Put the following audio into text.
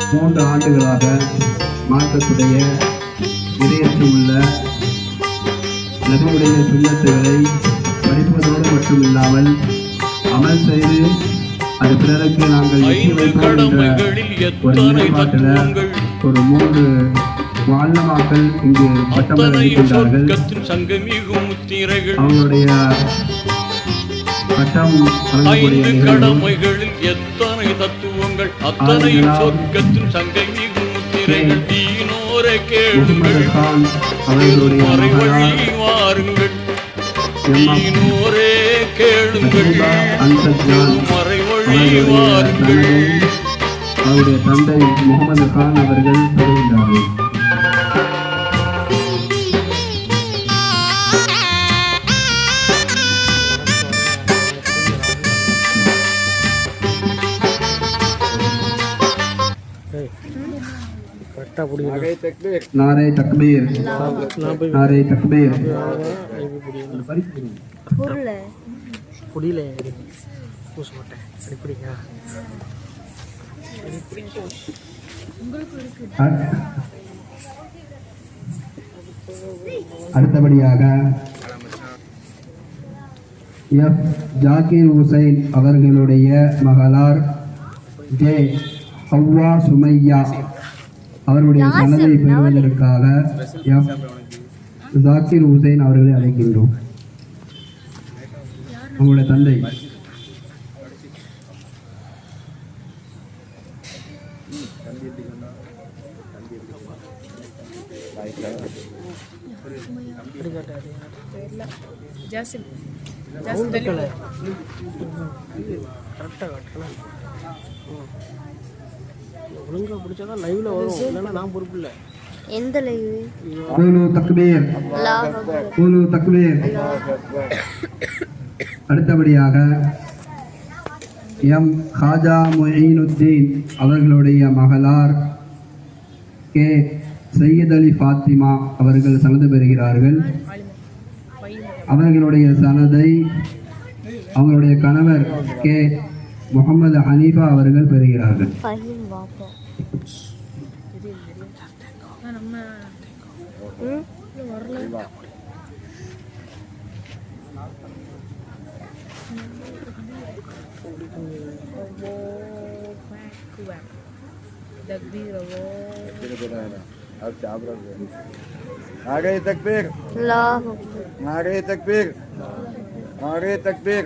3 ஆண்டுகளாக மார்க்கத்துடைய இரையற்று உள்ள நபியுடைய சுன்னத்துகளை படிப்பதோடு மட்டுமில்லாமல் அமல் செய்து அது பிறருக்கு நாங்கள் வெற்றி வைப்போம் என்ற ஒரு நிலைப்பாட்டில் ஒரு 3 வால்லமாக்கள் இங்கு பட்டம் அளிக்கின்றார்கள். அவங்களுடைய பட்டம் கடமைகளில் எத்தனை தத்துவங்கள் அத்தனையும் சொர்க்கத்தின் சங்கை மிகும் முத்திரைகள். தீனோரை கேளுங்கள், மறைவழி வாருங்கள். தீனோரே கேளுங்கள், மறைவழி வாருங்கள். அவருடைய தந்தை முகமது கான் அவர்கள் பெறுகின்றார்கள். नारे तकबीर, नारे तकबीर. அடுத்தபடியாக எஃப் ஜாகிர் ஹுசைன் அவர்களுடைய மகளார் ஜே ஹவ்வா சுமையா அவருடைய சனதை பெறுவதற்காக எஃப் ஜாகிர் ஹுசைன் அவர்களை அழைக்கின்றோம். அவங்களுடைய தந்தை ஒழுங்கா பிடிச்சாதான் லைவ்ல வரும், இல்லைன்னா நான் பொறுப்பு இல்லை. எந்த லைவ்? தக்பீர், தக்பீர். அடுத்தபடியாக எம் ஹாஜா முஈனுத்தீன் அவர்களுடைய மகளார் கே சையத் அலி ஃபாத்திமா அவர்கள் சனது பெறுகிறார்கள். அவர்களுடைய சனதை அவங்களுடைய கணவர் கே முகமது ஹனீஃபா அவர்கள் பெறுகிறார்கள். नारे तकबीर, नारे तकबीर, नारे तकबीर.